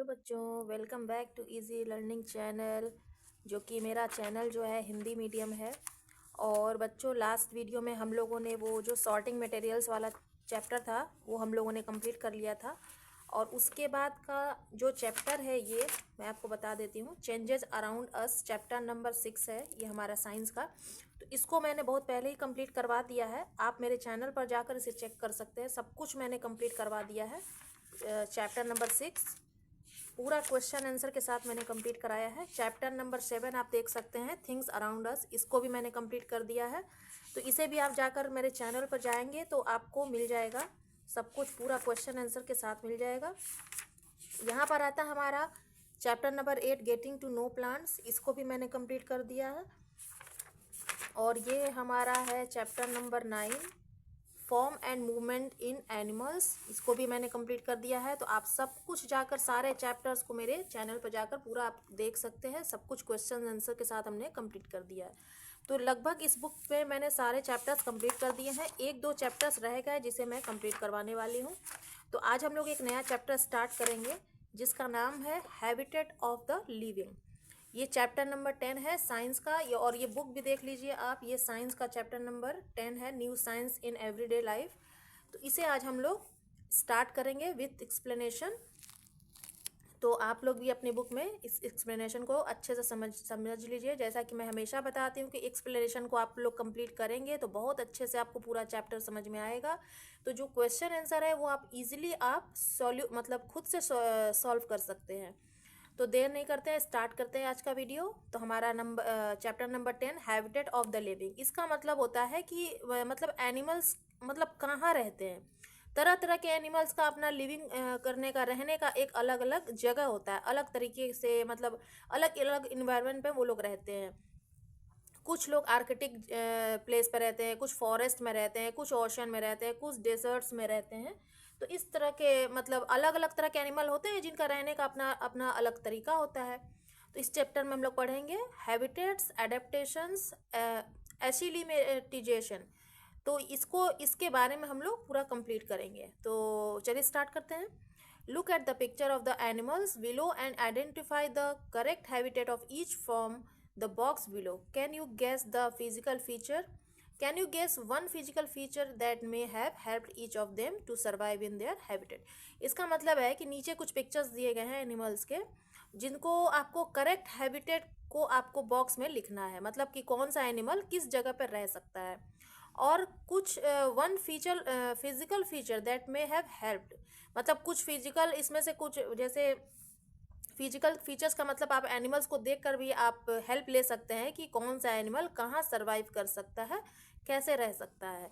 Hello बच्चों, welcome back to easy learning channel. जो कि मेरा चैनल जो है हिंदी मीडियम है। और बच्चों, लास्ट वीडियो में हम लोगों ने वो जो सॉर्टिंग मटेरियल्स वाला चैप्टर था वो हम लोगों ने कंप्लीट कर लिया था। और उसके बाद का जो चैप्टर है ये मैं आपको बता देती हूँ, changes around us, chapter number 6 है ये हमारा साइंस का। तो इसको मैंने बहुत पहले ही कंप्लीट करवा दिया है, आप मेरे चैनल पर जाकर इसे चेक कर सकते हैं। सब कुछ मैंने कंप्लीट करवा दिया है। चैप्टर नंबर 6 पूरा क्वेश्चन आंसर के साथ मैंने कंप्लीट कराया है। चैप्टर नंबर 7 आप देख सकते हैं, थिंग्स अराउंड अस, इसको भी मैंने कंप्लीट कर दिया है। तो इसे भी आप जाकर मेरे चैनल पर जाएंगे तो आपको मिल जाएगा, सब कुछ पूरा क्वेश्चन आंसर के साथ मिल जाएगा। यहाँ पर आता है हमारा chapter number 8, getting to know plants, इसको भी मैंने कंप्लीट कर दिया है। और ये हमारा है chapter number 9, form and movement in animals, इसको भी मैंने कंप्लीट कर दिया है। तो आप सब कुछ जाकर सारे चैप्टर्स को मेरे चैनल पर जाकर पूरा आप देख सकते हैं, सब कुछ क्वेश्चन आंसर के साथ हमने कंप्लीट कर दिया है। तो लगभग इस बुक पे मैंने सारे चैप्टर्स कंप्लीट कर दिए हैं। एक दो चैप्टर्स रह गए जिसे मैं कंप्लीट करवाने वाली हूँ। तो आज हम लोग एक नया चैप्टर स्टार्ट करेंगे जिसका नाम है हैबिटेट ऑफ द लिविंग। ये चैप्टर नंबर 10 है साइंस का। और ये बुक भी देख लीजिए आप, ये साइंस का चैप्टर नंबर 10 है, new science in everyday life. तो इसे आज हम लोग स्टार्ट करेंगे विथ एक्सप्लेनेशन। तो आप लोग भी अपनी बुक में इस एक्सप्लेनेशन को अच्छे से समझ लीजिए। जैसा कि मैं हमेशा बताती हूँ कि एक्सप्लेनेशन को आप लोग कंप्लीट करेंगे तो बहुत अच्छे से आपको पूरा चैप्टर समझ में आएगा। तो जो क्वेश्चन आंसर है वो आप इजीली आप मतलब खुद से सॉल्व कर सकते हैं। तो देर नहीं करते हैं, स्टार्ट करते हैं आज का वीडियो। तो हमारा chapter number 10, habitat of the living, इसका मतलब होता है कि मतलब एनिमल्स मतलब कहाँ रहते हैं। तरह तरह के एनिमल्स का अपना लिविंग करने का, रहने का एक अलग अलग जगह होता है, अलग तरीके से, मतलब अलग अलग इन्वायरमेंट पे वो लोग रहते हैं। कुछ लोग आर्कटिक प्लेस पर रहते हैं, कुछ फॉरेस्ट में रहते हैं, कुछ ओशन में रहते हैं, कुछ डेजर्ट्स में रहते हैं। तो इस तरह के मतलब अलग अलग तरह के एनिमल होते हैं जिनका रहने का अपना अपना अलग तरीका होता है। तो इस चैप्टर में हम लोग पढ़ेंगे हैबिटेट्स, एडेप्टेशंस, एसिलिमेटिजेशन। तो इसके बारे में हम लोग पूरा कंप्लीट करेंगे। तो चलिए स्टार्ट करते हैं। Look at the picture of the animals below and identify the correct habitat of each from the box below. Can you guess the physical feature? Can you guess one physical feature that may have helped each of them to survive in their habitat? इसका मतलब है कि नीचे कुछ pictures दिए गए हैं animals के, जिनको आपको करेक्ट हैबिटेट को आपको बॉक्स में लिखना है, मतलब कि कौन सा एनिमल किस जगह पर रह सकता है। और कुछ one physical feature that may have helped, मतलब कुछ फिजिकल, इसमें से कुछ जैसे फिजिकल फीचर्स का मतलब आप एनिमल्स को देखकर भी आप हेल्प ले सकते हैं कि कौन सा एनिमल कहाँ सरवाइव कर सकता है, कैसे रह सकता है।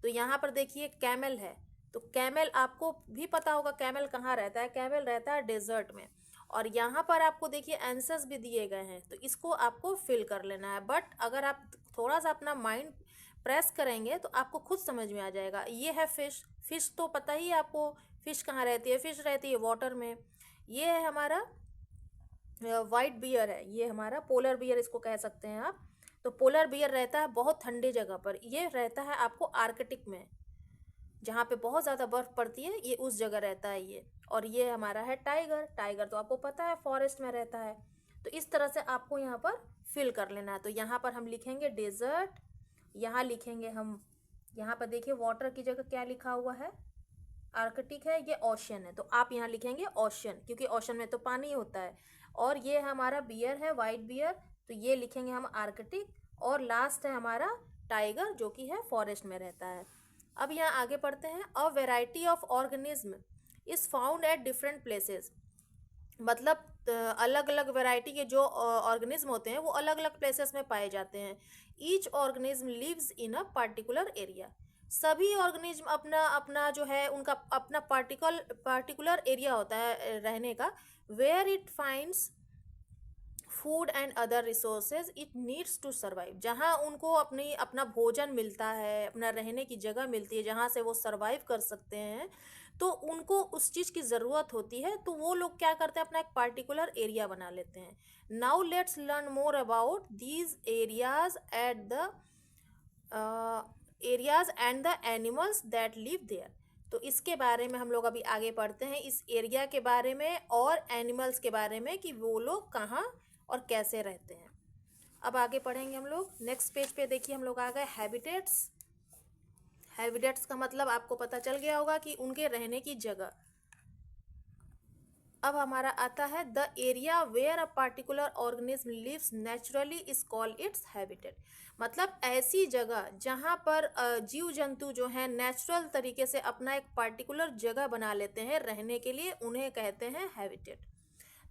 तो यहाँ पर देखिए कैमल है। तो कैमल आपको भी पता होगा कैमल कहाँ रहता है, कैमल रहता है डेजर्ट में। और यहाँ पर आपको देखिए आंसर्स भी दिए गए हैं, तो इसको आपको फिल कर लेना है। बट अगर आप थोड़ा सा अपना माइंड प्रेस करेंगे तो आपको खुद समझ में आ जाएगा। ये है फिश, फिश तो पता ही है आपको, फिश कहाँ रहती है, फिश रहती है वाटर में। ये है हमारा वाइट बियर है, ये हमारा पोलर बियर इसको कह सकते हैं आप। तो पोलर बियर रहता है बहुत ठंडी जगह पर, ये रहता है आपको आर्कटिक में, जहाँ पे बहुत ज़्यादा बर्फ़ पड़ती है, ये उस जगह रहता है ये। और ये हमारा है टाइगर, टाइगर तो आपको पता है फॉरेस्ट में रहता है। तो इस तरह से आपको यहाँ पर फिल कर लेना है। तो यहाँ पर हम लिखेंगे डेजर्ट, यहाँ लिखेंगे हम, यहाँ पर देखिए वाटर की जगह क्या लिखा हुआ है, आर्कटिक है, ये ओशन है, तो आप यहाँ लिखेंगे ओशन, क्योंकि ओशन में तो पानी होता है। और ये हमारा बियर है, वाइट बियर, तो ये लिखेंगे हम आर्कटिक। और लास्ट है हमारा टाइगर, जो कि है फॉरेस्ट में रहता है। अब यहाँ आगे पढ़ते हैं। अ variety of organism is found at different places, मतलब अलग अलग वैरायटी के जो ऑर्गेनिज्म होते हैं वो अलग अलग प्लेसेस में पाए जाते हैं। Each organism lives in a particular area, सभी ऑर्गेनिज्म अपना अपना जो है उनका अपना पार्टिकुलर एरिया होता है रहने का। Where it finds food and other resources it needs to survive, जहाँ उनको अपना भोजन मिलता है, अपना रहने की जगह मिलती है जहाँ से वो सर्वाइव कर सकते हैं, तो उनको उस चीज़ की ज़रूरत होती है। तो वो लोग क्या करते हैं, अपना एक पार्टिकुलर एरिया बना लेते हैं। Now let's learn more about these areas at the areas and the animals that live there. तो इसके बारे में हम लोग अभी आगे पढ़ते हैं, इस एरिया के बारे में और एनिमल्स के बारे में कि वो लोग कहाँ और कैसे रहते हैं। अब आगे पढ़ेंगे हम लोग। नेक्स्ट पेज पे देखिए हम लोग आ गए हैबिटेट्स। हैबिटेट्स का मतलब आपको पता चल गया होगा कि उनके रहने की जगह। अब हमारा आता है the area where a particular organism lives naturally is called its habitat. मतलब ऐसी जगह जहाँ पर जीव जंतु जो हैं नेचुरल तरीके से अपना एक पार्टिकुलर जगह बना लेते हैं रहने के लिए, उन्हें कहते हैं habitat.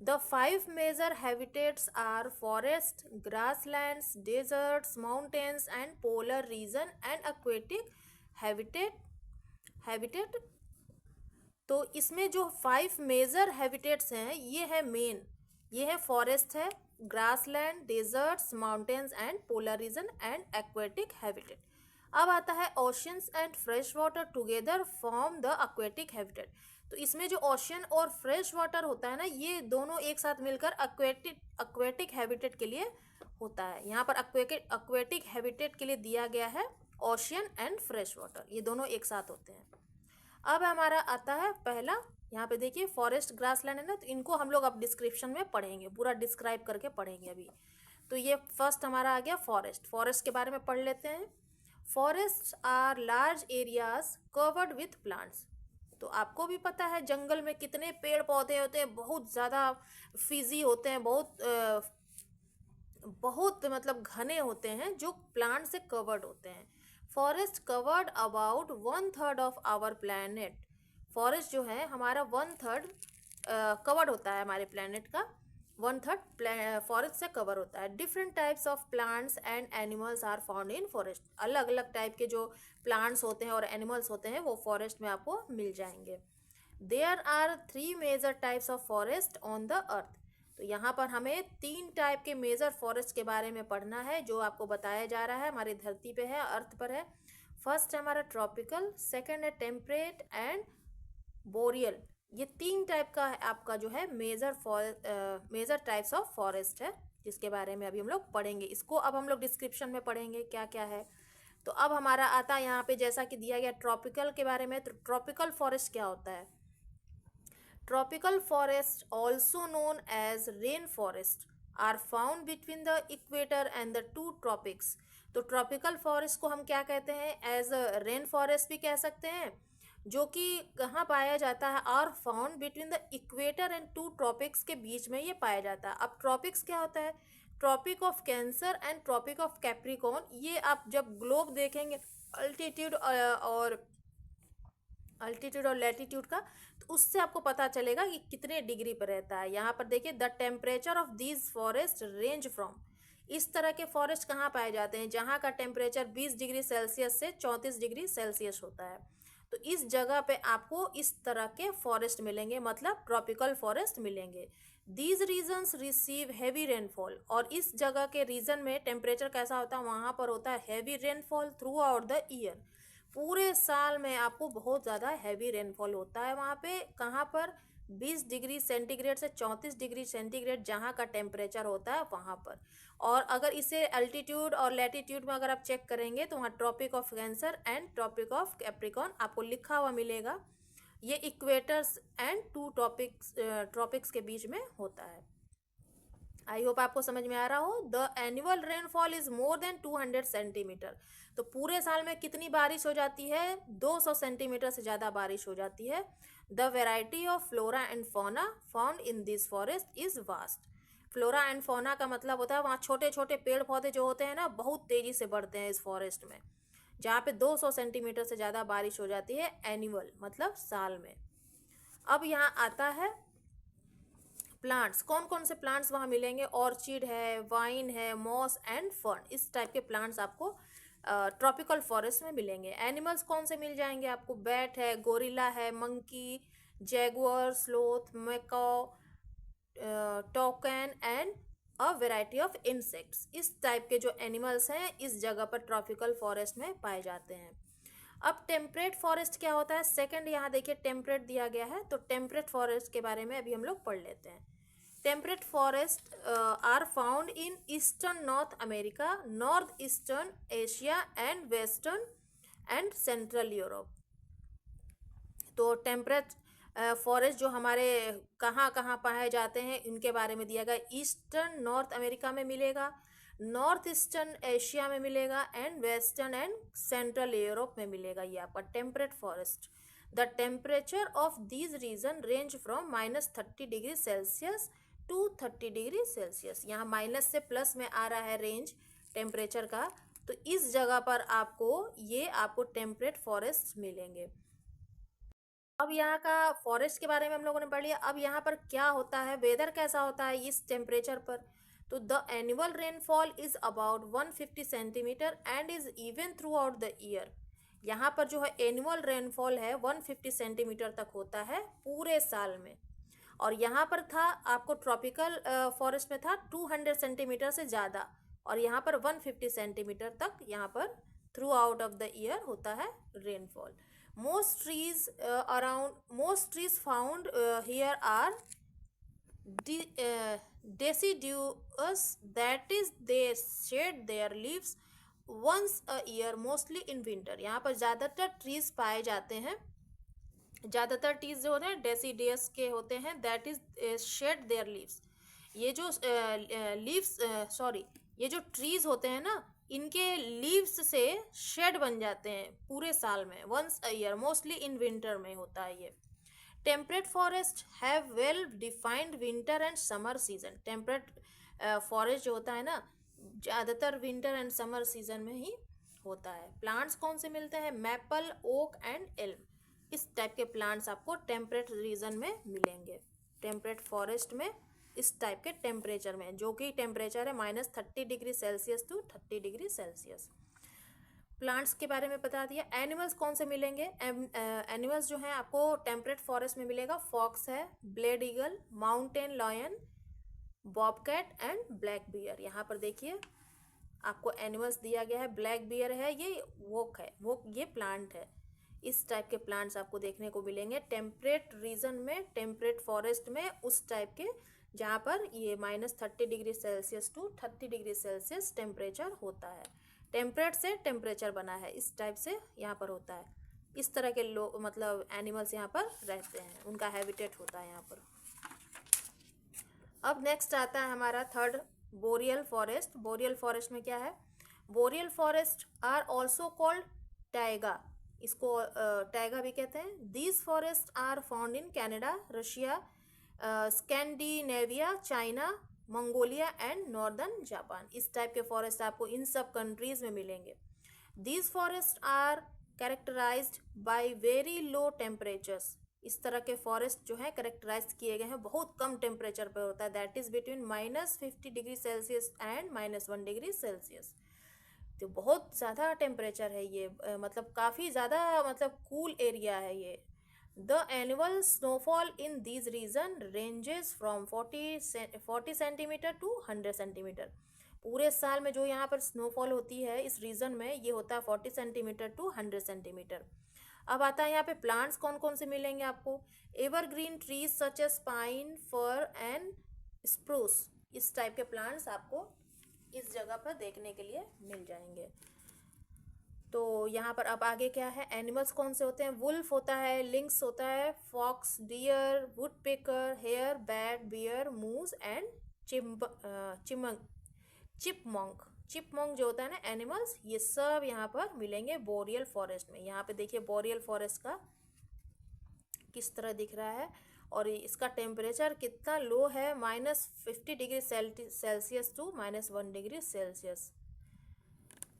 The 5 major habitats are forest, grasslands, deserts, mountains and polar region and aquatic habitat. Habitat तो इसमें जो 5 मेजर हैबिटेट्स हैं ये है मेन, ये है फॉरेस्ट है, grassland, deserts, mountains and polar region and aquatic habitat. अब आता है oceans and fresh water together form the aquatic habitat. तो इसमें जो ओशियन और फ्रेश वाटर होता है ना, ये दोनों एक साथ मिलकर एक्वेटिक हैबिटेट के लिए होता है। यहाँ पर एक्वेटिक हैबिटेट के लिए दिया गया है ओशियन एंड फ्रेश वाटर, ये दोनों एक साथ होते हैं। अब हमारा आता है पहला, यहाँ पे देखिए फॉरेस्ट, ग्रासलैंड है ना, तो इनको हम लोग अब डिस्क्रिप्शन में पढ़ेंगे, पूरा डिस्क्राइब करके पढ़ेंगे अभी। तो ये फर्स्ट हमारा आ गया फॉरेस्ट। फॉरेस्ट के बारे में पढ़ लेते हैं। Forest are large areas covered with plants. तो आपको भी पता है जंगल में कितने पेड़ पौधे होते हैं, बहुत ज़्यादा फिजी होते हैं, बहुत मतलब घने होते हैं, जो प्लांट से कवर्ड होते हैं। Forest covered about 1/3 of our planet. Forest जो है हमारा 1/3 कवर्ड होता है हमारे प्लैनेट का, 1/3 फॉरेस्ट से कवर होता है। Different types of plants and animals are found in forest. अलग अलग टाइप के जो प्लांट्स होते हैं और एनिमल्स होते हैं वो फॉरेस्ट में आपको मिल जाएंगे। There are 3 major types of forest on the earth. तो यहाँ पर हमें 3 टाइप के मेजर फॉरेस्ट के बारे में पढ़ना है, जो आपको बताया जा रहा है हमारी धरती पे है, अर्थ पर है। फर्स्ट है हमारा ट्रॉपिकल, सेकंड है टेम्परेट एंड बोरियल। ये 3 टाइप का है आपका जो है मेजर टाइप्स ऑफ फॉरेस्ट है, जिसके बारे में अभी हम लोग पढ़ेंगे। इसको अब हम लोग डिस्क्रिप्शन में पढ़ेंगे क्या क्या है। तो अब हमारा आता है यहाँ पे जैसा कि दिया गया ट्रॉपिकल के बारे में। तो ट्रॉपिकल फॉरेस्ट क्या होता है? Tropical forests, also known as rainforest, are found between the equator and the two tropics. तो ट्रॉपिकल फॉरेस्ट को हम क्या कहते हैं? एज रेन फॉरेस्ट भी कह सकते हैं, जो कि कहाँ पाया जाता है? Are found between the equator and two tropics के बीच में ये पाया जाता है। अब ट्रॉपिक्स क्या होता है? Tropic of Cancer and Tropic of Capricorn. ये आप जब ग्लोब देखेंगे अल्टीट्यूड और लैटीट्यूड का, तो उससे आपको पता चलेगा कि कितने डिग्री पर रहता है। यहाँ पर देखिए the temperature of these forest range from. इस तरह के फॉरेस्ट कहाँ पाए जाते हैं? जहाँ का टेम्परेचर 20 डिग्री सेल्सियस से 34 डिग्री सेल्सियस होता है। तो इस जगह पे आपको इस तरह के फॉरेस्ट मिलेंगे, मतलब ट्रॉपिकल फॉरेस्ट मिलेंगे। These regions receive heavy rainfall. और इस जगह के रीजन में टेम्परेचर कैसा होता है? वहाँ पर होता है heavy rainfall through out the year. पूरे साल में आपको बहुत ज़्यादा हैवी रेनफॉल होता है वहाँ पे। कहाँ पर? 20 डिग्री सेंटीग्रेड से 34 डिग्री सेंटीग्रेड जहाँ का टेम्परेचर होता है वहाँ पर। और अगर इसे अल्टीट्यूड और लैटीट्यूड में अगर आप चेक करेंगे तो वहाँ Tropic of Cancer and Tropic of Capricorn आपको लिखा हुआ मिलेगा। ये इक्वेटर्स एंड टू ट्रॉपिक्स के बीच में होता है। आई होप आपको समझ में आ रहा हो। The annual rainfall is more than 200 centimetre. तो पूरे साल में कितनी बारिश हो जाती है? 200 सेंटीमीटर से ज़्यादा बारिश हो जाती है। The variety of flora and fauna found in this forest is vast. Flora and fauna का मतलब होता है वहाँ छोटे छोटे पेड़ पौधे जो होते हैं ना, बहुत तेज़ी से बढ़ते हैं इस फॉरेस्ट में, जहाँ पे 200 सेंटीमीटर से ज़्यादा बारिश हो जाती है एनुअल, मतलब साल में। अब यहाँ आता है प्लांट्स। कौन कौन से प्लांट्स वहाँ मिलेंगे? ऑर्चिड है, वाइन है, मॉस एंड फर्न। इस टाइप के प्लांट्स आपको ट्रॉपिकल फॉरेस्ट में मिलेंगे। एनिमल्स कौन से मिल जाएंगे आपको? बैट है, गोरिल्ला है, monkey, Jaguar, sloth, Macau, token and a variety of insects. इस टाइप के जो एनिमल्स हैं इस जगह पर ट्रॉपिकल फॉरेस्ट में पाए जाते हैं। अब टेम्परेट फॉरेस्ट क्या होता है? सेकंड यहाँ देखिए टेम्परेट दिया गया है, तो टेम्परेट फॉरेस्ट के बारे में अभी हम लोग पढ़ लेते हैं। Temperate forest are found in eastern North America, north eastern Asia and western and central Europe. तो टेम्परेट फॉरेस्ट जो हमारे कहाँ कहाँ पाए जाते हैं इनके बारे में दिया गया। ईस्टर्न नॉर्थ अमेरिका में मिलेगा, नॉर्थ ईस्टर्न एशिया में मिलेगा and western and central Europe में मिलेगा ये आपका temperate forest. The temperature of these region range from -30°C to 30°C। यहाँ माइनस से प्लस में आ रहा है रेंज टेम्परेचर का, तो इस जगह पर आपको टेम्परेट फॉरेस्ट मिलेंगे। अब यहाँ का फॉरेस्ट के बारे में हम लोगों ने पढ़ लिया। अब यहाँ पर क्या होता है, वेदर कैसा होता है इस टेम्परेचर पर। तो the annual rainfall is about 150 centimetre and is even through out the year. यहाँ पर जो है एनुअल रेनफॉल है 150 सेंटीमीटर तक होता है पूरे साल में। और यहाँ पर था आपको ट्रॉपिकल फॉरेस्ट में था 200 सेंटीमीटर से ज़्यादा, और यहाँ पर 150 सेंटीमीटर तक यहाँ पर through out of the year होता है rainfall. Most trees found here are deciduous, that is they shed their leaves once a year mostly in winter। यहाँ पर ज़्यादातर ट्रीज पाए जाते हैं, ज़्यादातर ट्रीज जो होते हैं डेसीडियस के होते हैं, that is shade there leaves. ये जो ये जो ट्रीज होते हैं ना, इनके लीव्स से शेड बन जाते हैं पूरे साल में, once a year, mostly in winter में होता है ये। Temperate forest have well defined winter and summer season. टेम्परेट फॉरेस्ट जो होता है ना, ज़्यादातर विंटर एंड समर सीजन में ही होता है। प्लांट्स कौन से मिलते हैं, मैपल, ओक एंड एल्म। इस टाइप के प्लांट्स आपको टेम्परेट रीजन में मिलेंगे, टेम्परेट फॉरेस्ट में, इस टाइप के टेम्परेचर में, जो कि टेम्परेचर है -30°C टू 30°C। प्लांट्स के बारे में बता दिया। एनिमल्स कौन से मिलेंगे, एनिमल्स जो हैं आपको टेम्परेट फॉरेस्ट में मिलेगा, फॉक्स है, bald eagle, mountain lion, bobcat and black bear. यहाँ पर देखिए आपको एनिमल्स दिया गया है, ब्लैक बियर है, ये वोक है, वो ये प्लांट है। इस टाइप के प्लांट्स आपको देखने को मिलेंगे टेम्परेट रीजन में, टेम्परेट फॉरेस्ट में, उस टाइप के जहाँ पर ये -30°C टू 30°C टेम्परेचर होता है। टेम्परेट से टेम्परेचर बना है, इस टाइप से यहाँ पर होता है। इस तरह के लोग मतलब एनिमल्स यहाँ पर रहते हैं, उनका हैबिटेट होता है यहाँ पर। अब नेक्स्ट आता है हमारा third, boreal forest. Boreal forest में क्या है, boreal forest are also called taiga, इसको टैगा भी कहते हैं। These forest are found in Canada, Russia, Scandinavia, China, Mongolia and northern Japan. इस टाइप के फॉरेस्ट आपको इन सब कंट्रीज में मिलेंगे। These forest are characterised by very low temperatures. इस तरह के फॉरेस्ट जो है कैरेक्टराइज किए गए हैं, बहुत कम टेम्परेचर पर होता है, that is between -50°C and -1°C। तो बहुत ज़्यादा टेम्परेचर है ये, मतलब काफ़ी ज़्यादा मतलब कूल एरिया है ये। The annual snowfall in these region ranges from 40 centimetre to 100 centimetre. पूरे साल में जो यहाँ पर स्नोफॉल होती है इस रीजन में, ये होता है 40 सेंटीमीटर टू 100 सेंटीमीटर। अब आता है यहाँ पे प्लांट्स कौन कौन से मिलेंगे आपको, evergreen trees such as pine, fir and spruce. इस टाइप के प्लांट्स आपको इस जगह पर देखने के लिए मिल जाएंगे। तो यहाँ पर अब आगे क्या है, एनिमल्स कौन से होते हैं, वुल्फ होता है, लिंक्स होता है, fox, deer, woodpecker, hare, bat, bear, moose and chipmunk. Chipmunk जो होता है ना एनिमल्स, ये सब यहाँ पर मिलेंगे बोरियल फॉरेस्ट में। यहाँ पे देखिए बोरियल फॉरेस्ट का किस तरह दिख रहा है, और इसका टेम्परेचर कितना लो है, -50°C टू -1°C।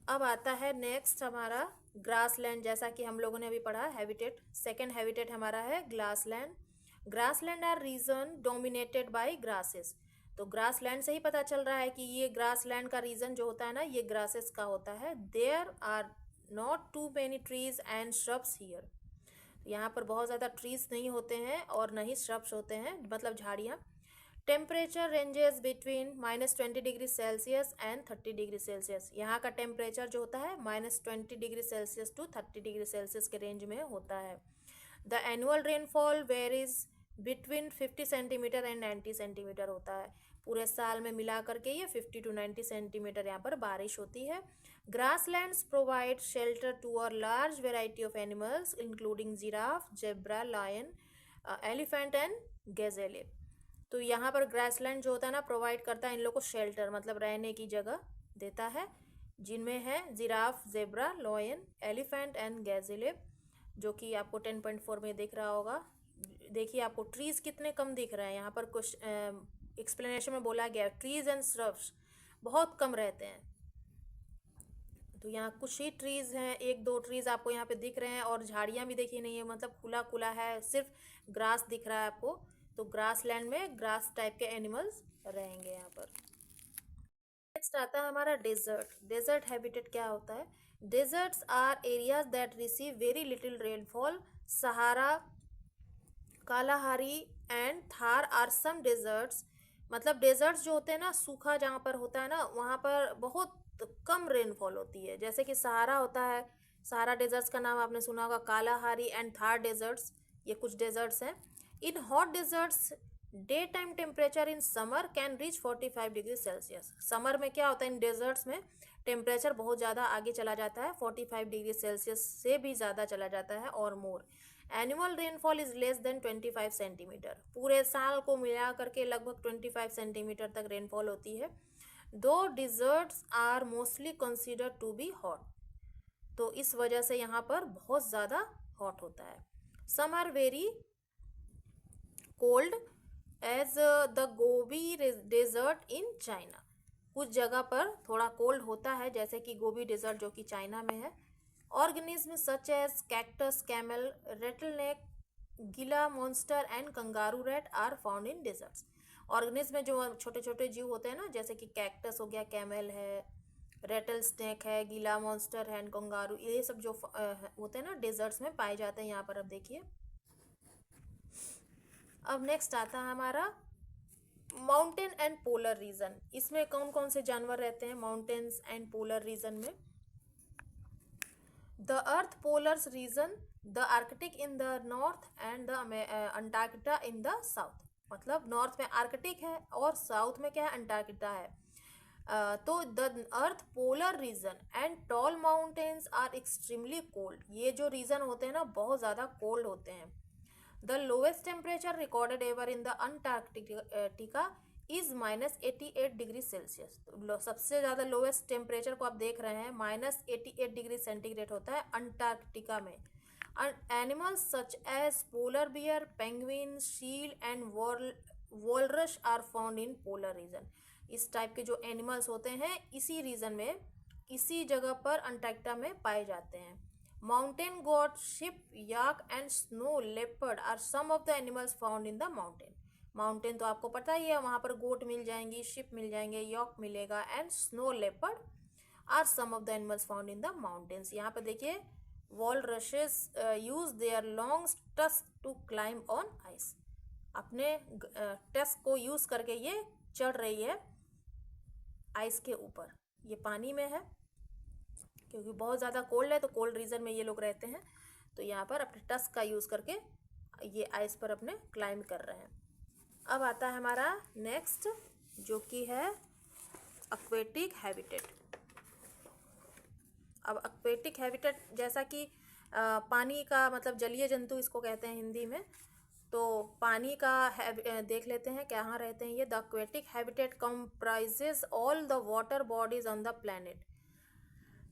अब आता है नेक्स्ट हमारा ग्रासलैंड, जैसा कि हम लोगों ने अभी पढ़ा हैबिटेट। सेकंड हैबिटेट हमारा है grassland. Grassland are region dominated by grasses. तो ग्रासलैंड से ही पता चल रहा है कि ये ग्रासलैंड का रीजन जो होता है ना, ये ग्रासेस का होता है। There are not too many trees and shrubs here. यहाँ पर बहुत ज़्यादा ट्रीज नहीं होते हैं और न ही श्रब्स होते हैं, मतलब झाड़ियाँ। Temperature ranges between -20°C and 30°C। यहाँ का टेम्परेचर जो होता है -20°C टू 30°C के रेंज में होता है। The annual rainfall varies between 50 centimetre and 90 centimetre होता है। पूरे साल में मिला करके ये 50 to 90 सेंटीमीटर यहाँ पर बारिश होती है। Grasslands provide shelter to a large variety of animals including giraffe, zebra, lion, elephant and gazelle. तो यहाँ पर ग्रासलैंड जो होता है ना प्रोवाइड करता है इन लोगों को शेल्टर, मतलब रहने की जगह देता है, जिनमें है giraffe, zebra, lion, elephant and gazelle, जो कि आपको 10.4 में दिख रहा होगा। देखिए आपको ट्रीज कितने कम दिख रहे हैं यहाँ पर, कुछ एक्सप्लेनेशन में बोला गया ट्रीज एंड श्रब्स बहुत कम रहते हैं। तो यहाँ कुछ ही ट्रीज हैं, एक दो ट्रीज आपको यहाँ पे दिख रहे हैं, और झाड़ियाँ भी देखी नहीं है, मतलब खुला खुला है, सिर्फ ग्रास दिख रहा है आपको। तो ग्रास लैंड में ग्रास टाइप के एनिमल्स रहेंगे यहाँ पर। नेक्स्ट आता है हमारा डेजर्ट। डेजर्ट हैबिटेट क्या होता है? Deserts are areas that receive very little rainfall. Sahara, Kalahari and Thar are some deserts. मतलब डेजर्ट्स जो होते हैं ना, सूखा जहाँ पर होता है ना, वहाँ पर बहुत कम रेनफॉल होती है। जैसे कि सहारा होता है, सहारा डेजर्ट्स का नाम आपने सुना होगा, कालाहारी एंड थार डेजर्ट्स, ये कुछ डेजर्ट्स हैं। In hot deserts day time temperature in summer can reach 45 degree Celsius. Summer में क्या होता है, इन डेजर्ट्स में टेम्परेचर बहुत ज़्यादा आगे चला जाता है, 45 डिग्री सेल्सियस से भी ज़्यादा चला जाता है और more. Annual rainfall is less than 25 centimetre. पूरे साल को मिला करके लगभग 25 सेंटीमीटर तक रेनफॉल होती है। Though deserts are mostly consider to be hot. तो इस वजह से यहाँ पर बहुत ज़्यादा हॉट होता है। Some are very cold as the Gobi desert in China. कुछ जगह पर थोड़ा कोल्ड होता है, जैसे कि गोबी डेजर्ट जो कि चाइना में है। Organism such as cactus, camel, rattlesnake, Gila monster and kangaroo rat are found in deserts. Organism में जो छोटे छोटे जीव होते हैं ना, जैसे कि कैक्टस हो गया, कैमल है, रेटल स्नेक है, गीला मॉन्स्टर है, कंगारू, ये सब जो होते हैं ना डेजर्ट्स में पाए जाते हैं यहाँ पर। अब देखिए, अब नेक्स्ट आता है हमारा माउंटेन एंड पोलर रीजन। इसमें कौन कौन से जानवर रहते हैं माउंटेन्स एंड पोलर रीजन में? The earth polars region, the Arctic in the north and the Antarctica in the south. मतलब नॉर्थ में आर्कटिक है और साउथ में क्या है, अंटार्कटिका है। तो the earth polar region and tall mountains are extremely cold. ये जो रीजन होते हैं ना, बहुत ज़्यादा कोल्ड होते हैं। The lowest temperature recorded ever in the Antarctica is -88 degree Celsius. सबसे ज़्यादा लोवेस्ट टेम्परेचर को आप देख रहे हैं, -88 डिग्री सेंटीग्रेड होता है अंटार्कटिका में। Animals such as polar bear, penguin, seal and walrus are found in polar region. इस टाइप के जो एनिमल्स होते हैं इसी रीजन में, इसी जगह पर अंटार्कटिका में पाए जाते हैं। Mountain goat, sheep, yak and snow leopard are some of the animals found in the mountain. Mountain तो आपको पता ही है, वहाँ पर गोट मिल जाएंगी, शिप मिल जाएंगे, यॉक मिलेगा, and snow leopard are some of the animals found in the mountains. यहाँ पर देखिए, walruses use their long tusk to climb on ice। अपने टस्क को यूज करके ये चढ़ रही है आइस के ऊपर। ये पानी में है क्योंकि बहुत ज़्यादा कोल्ड है, तो कोल्ड रीजन में ये लोग रहते हैं। तो यहाँ पर अपने टस्क का यूज़ करके ये आइस पर अपने क्लाइंब कर रहे हैं। अब आता है हमारा नेक्स्ट, जो कि है एक्वेटिक हैबिटेट। अब एक्वेटिक हैबिटेट, जैसा कि पानी का मतलब जलीय जंतु इसको कहते हैं हिंदी में, तो पानी का देख लेते हैं कहाँ रहते हैं ये। The aquatic habitat comprises all the water bodies on the planet.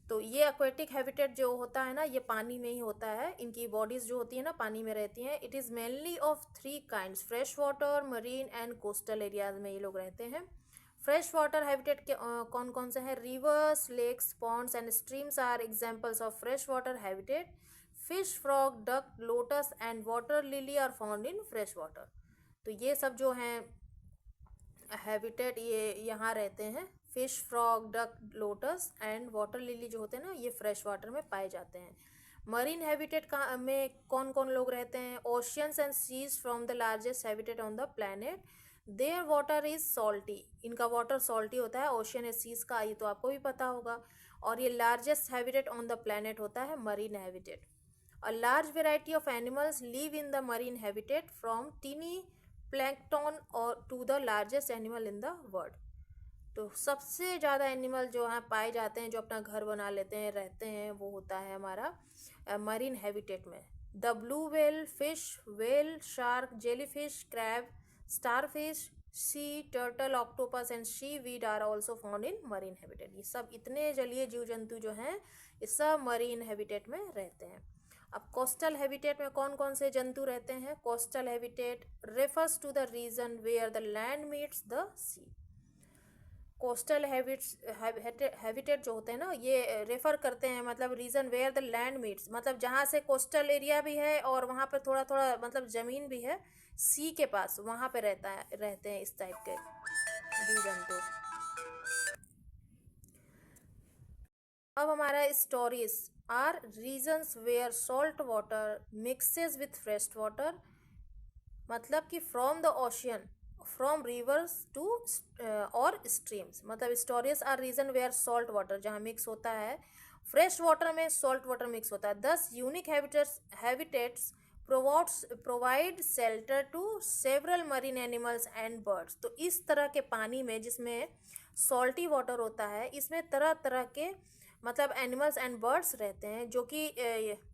तो ये एक्वेटिक हैबिटेट जो होता है ना, ये पानी में ही होता है। इनकी बॉडीज जो होती है ना, पानी में रहती हैं। It is mainly of 3 kinds, fresh water, marine and coastal areas में ये लोग रहते हैं। फ्रेश वाटर हैबिटेट के कौन कौन से हैं? Rivers, lakes, ponds and streams are examples of fresh water habitat. Fish, frog, duck, lotus and water lily are found in fresh water. तो ये सब जो हैं हैबिटेट, ये यहाँ रहते हैं। Fish, frog, duck, lotus and water lily जो होते हैं ना, ये फ्रेश वाटर में पाए जाते हैं। मरीन हैबिटेट का में कौन कौन लोग रहते हैं? Oceans and seas from the largest habitat on the planet. Their water is salty. इनका वाटर सॉल्टी होता है, ओशियन एंड सीज का, ये तो आपको भी पता होगा। और ये largest habitat on the planet होता है marine habitat. A large variety of animals live in the marine habitat, from teeny plankton और to the largest animal in the world. तो सबसे ज़्यादा एनिमल जो हैं पाए जाते हैं, जो अपना घर बना लेते हैं, रहते हैं, वो होता है हमारा मरीन हैबिटेट में। The blue whale, fish, whale, shark, jellyfish, crab, starfish, sea turtle, octopus and seaweed are also found in marine habitat. ये सब इतने जलीय जीव जंतु जो हैं ये सब मरीन हैबिटेट में रहते हैं। अब कोस्टल हैबिटेट में कौन कौन से जंतु रहते हैं? Coastal habitat refers to the region where the land meets the sea. Coastal habitat जो होते हैं ना, ये रेफर करते हैं मतलब region where the land meets, मतलब जहाँ से कोस्टल एरिया भी है और वहाँ पर थोड़ा थोड़ा मतलब ज़मीन भी है सी के पास, वहाँ पे रहते हैं इस टाइप के जीव जंतु। अब हमारा estuaries are regions where salt water mixes with fresh water, मतलब कि from the ocean, from rivers to और स्ट्रीम्स। मतलब estuaries are region where salt water, जहाँ मिक्स होता है फ्रेश वाटर में सॉल्ट वाटर मिक्स होता है। These unique habitats provide shelter to several marine animals and birds. तो इस तरह के पानी में जिसमें सॉल्टी वाटर होता है, इसमें तरह तरह के मतलब एनिमल्स एंड बर्ड्स रहते हैं जो कि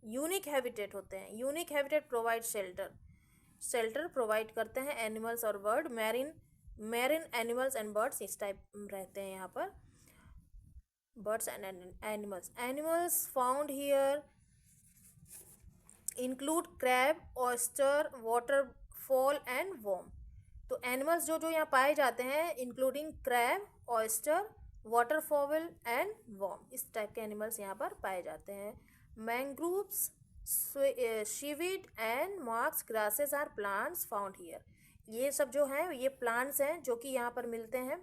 यूनिक हैबिटेट होते हैं। Unique habitat provide shelter provide करते हैं एनिमल्स और bird, marine animals and birds इस टाइप रहते हैं यहाँ पर, birds and animals found here include crab, oyster, waterfowl and worm. तो एनिमल्स जो जो यहाँ पाए जाते हैं including crab, oyster, waterfowl and worm, इस टाइप के एनिमल्स यहाँ पर पाए जाते हैं। Mangroves, seaweed and marsh grasses are plants found here. ये सब जो हैं ये प्लांट्स हैं जो कि यहाँ पर मिलते हैं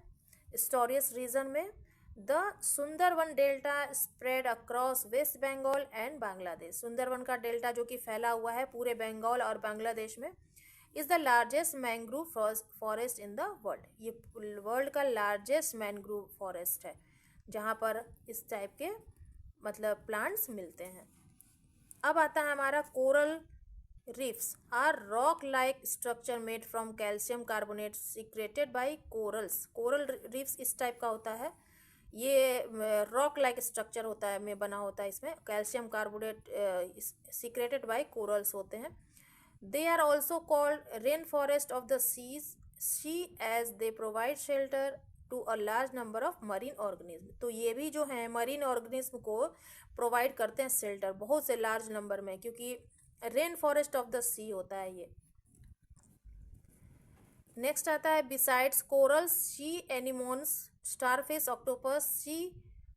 स्टोरियस रीजन में। The Sundarban delta spread across West Bengal and Bangladesh. Sundarban का डेल्टा जो कि फैला हुआ है पूरे बंगाल और बांग्लादेश में, is the largest mangrove forest in the world. ये वर्ल्ड का लार्जेस्ट मैंग्रोव फॉरेस्ट है जहाँ पर इस टाइप के मतलब प्लांट्स मिलते हैं। अब आता है हमारा coral reefs are rock like structure made from calcium carbonate secreted by corals. Coral reefs इस टाइप का होता है, ये रॉक लाइक स्ट्रक्चर होता है में बना होता है, इसमें calcium carbonate secreted by corals होते हैं। They are also called rain forest of the sea as they provide shelter to a large number of marine organism. तो ये भी जो है मरीन ऑर्गेनिज्म को प्रोवाइड करते हैं शेल्टर बहुत से लार्ज नंबर में, क्योंकि rain forest of the sea होता है ये। नेक्स्ट आता है besides corals, sea anemones, starfish, octopus, sea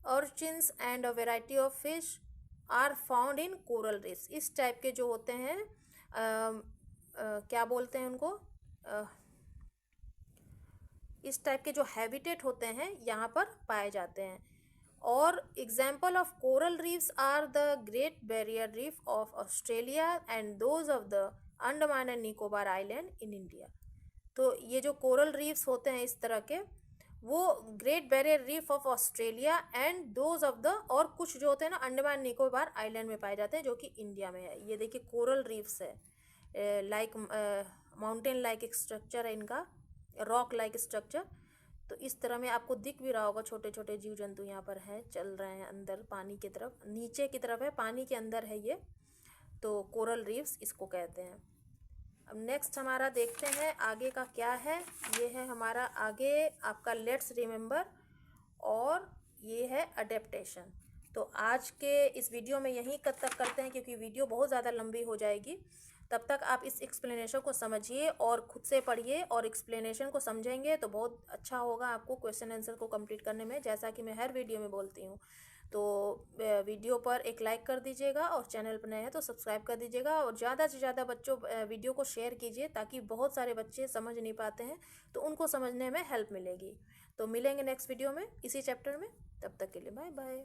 urchins and a variety of fish are found in coral reefs. इस टाइप के जो होते हैं क्या बोलते हैं उनको, इस टाइप के जो हैबिटेट होते हैं यहाँ पर पाए जाते हैं। और example of coral reefs are the great barrier reef of Australia and those of the Andaman and Nicobar island in India. तो ये जो कोरल रीफ्स होते हैं इस तरह के, वो great barrier reef of Australia and those of the, और कुछ जो होते हैं ना अंडमान निकोबार आइलैंड में पाए जाते हैं जो कि इंडिया में है। ये देखिए कोरल रीफ्स है, लाइक माउंटेन लाइक एक स्ट्रक्चर है इनका, रॉक लाइक स्ट्रक्चर। तो इस तरह में आपको दिख भी रहा होगा, छोटे छोटे जीव जंतु यहाँ पर हैं, चल रहे हैं अंदर पानी की तरफ, नीचे की तरफ है, पानी के अंदर है ये। तो कोरल रीफ्स इसको कहते हैं। अब नेक्स्ट हमारा देखते हैं आगे का क्या है। ये है हमारा आगे आपका लेट्स रिमेंबर, और ये है अडेप्टेशन। तो आज के इस वीडियो में यहीं तक करते हैं क्योंकि वीडियो बहुत ज़्यादा लंबी हो जाएगी। तब तक आप इस एक्सप्लेनेशन को समझिए और खुद से पढ़िए, और एक्सप्लेनेशन को समझेंगे तो बहुत अच्छा होगा आपको क्वेश्चन आंसर को कंप्लीट करने में, जैसा कि मैं हर वीडियो में बोलती हूँ। तो वीडियो पर एक लाइक कर दीजिएगा, और चैनल पर नए हैं तो सब्सक्राइब कर दीजिएगा, और ज़्यादा से ज़्यादा बच्चों वीडियो को शेयर कीजिए, ताकि बहुत सारे बच्चे समझ नहीं पाते हैं तो उनको समझने में हेल्प मिलेगी। तो मिलेंगे नेक्स्ट वीडियो में इसी चैप्टर में, तब तक के लिए बाय बाय।